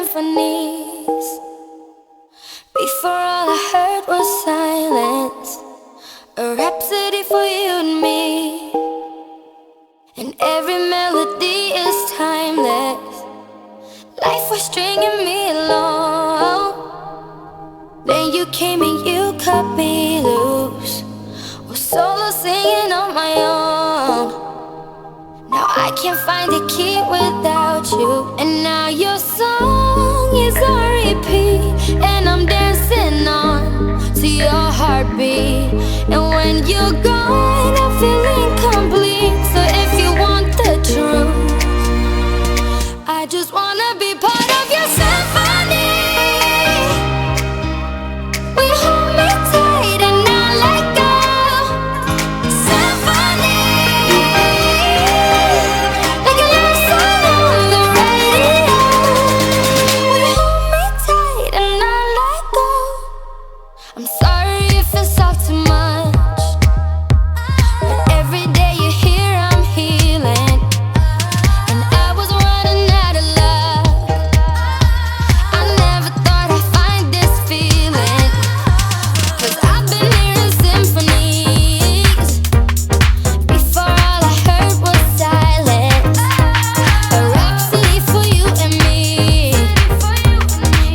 symphonies. Before all I heard was silence, a rhapsody for you and me. And every melody is timeless. Life was stringing me along. Then you came and you cut me loose. Was solo singing on my own. Now I can't find a key without you. And now your song is on repeat, and I'm dancing on to your heartbeat. And when you're gone, I feel incomplete. So if you want the truth, I just wanna be part of your symphony. We hold me tight and not let go. Symphony, like a love song on the radio. We hold me tight and not let go. I'm sorry if it's all too much, but every day you're here I'm healing. And I was running out of luck. I never thought I'd find this feeling, 'cause I've been hearing symphonies. Before all I heard was silence, a rhapsody for you and me.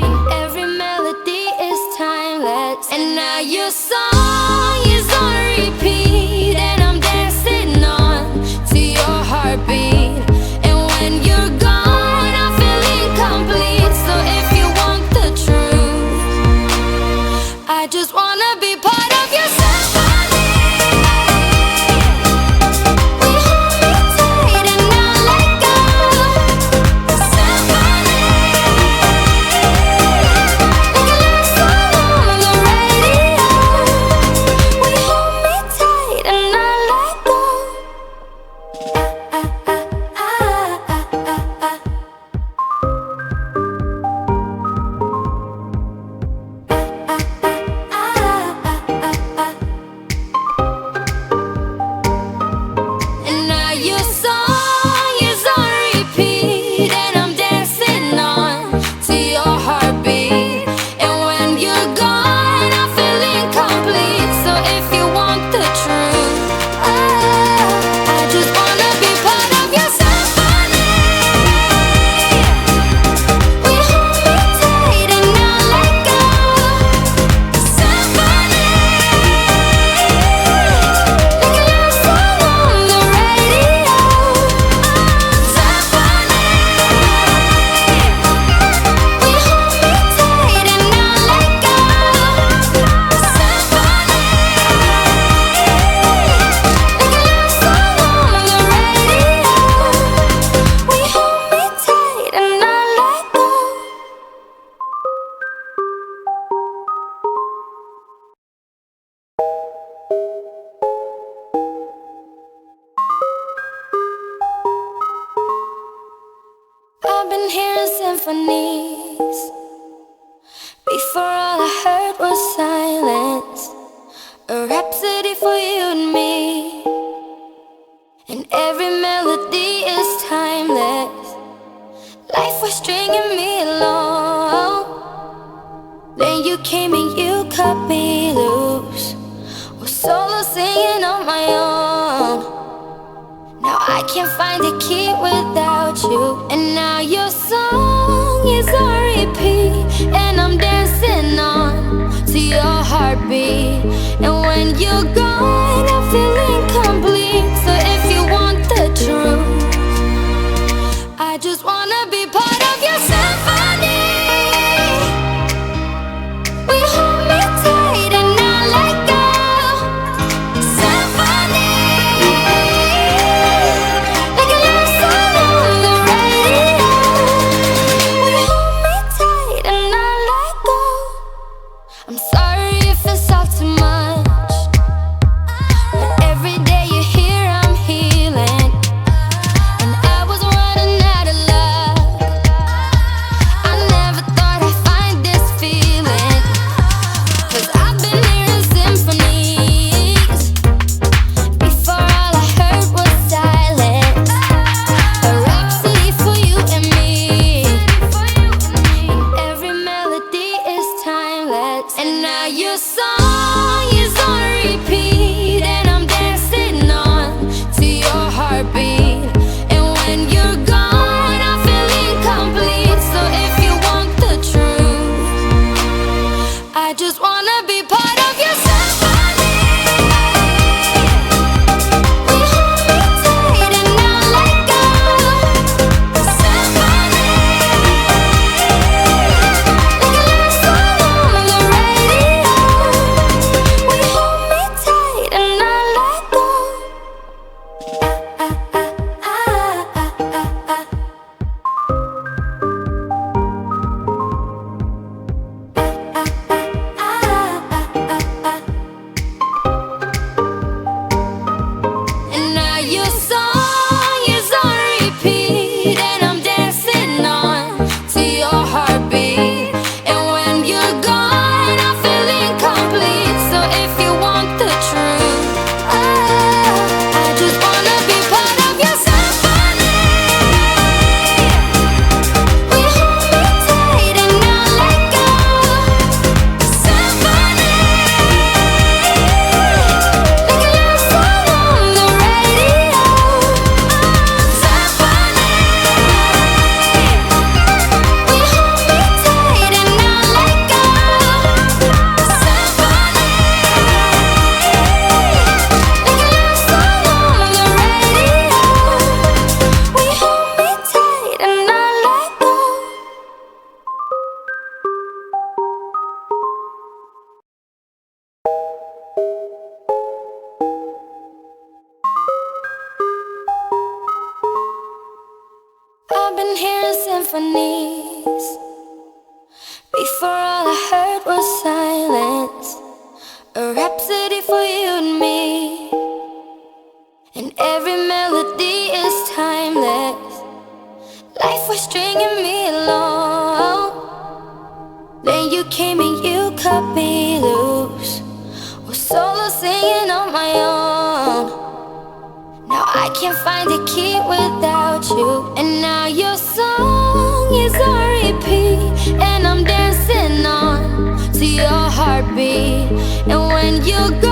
And every melody is timeless. And now your song is on repeat, and I'm dancing on to your heartbeat. And when you're gone, I feel incomplete. So if you want the truth, I just wanna be part of your symphony. We hold me tight and not let go. Symphony, like a love song on the radio. We hold me tight and not let go. And now your song is on repeat, and I'm dancing on to your heartbeat. And when you're gone, I feel incomplete. So if you want the truth, I just wanna be part of your symphony. We hold me tight and not let go. Symphony, like a love song on the radio. Symphony, we hold me tight and not let go. Symphony, like a love song on the radio. We hold me tight and not let go. I've been hearing symphonies. Before all I heard was silence, a rhapsody for you and me. And every melody is timeless. Life was stringing me along. Then you came and you cut me loose. Was solo singing on my own. Now I can't find a key without you. And now your song is on repeat, and I'm dancing on to your heartbeat. And when you're gone, I feel incomplete. So if you want the truth, I just wanna be part of your symphony. We hold me tight and not let go. Symphony, like a love song on the radio. We hold me tight and not let go. I'm sorry if it's all too much, symphonies. Before all I heard was silence, a rhapsody for you and me. And every melody is timeless. Life was stringing me along. Then you came and you cut me loose. Was solo singing on my own. Now I can't find a key without you. And now your song is on repeat, and I'm dancing on to your heartbeat. And when you go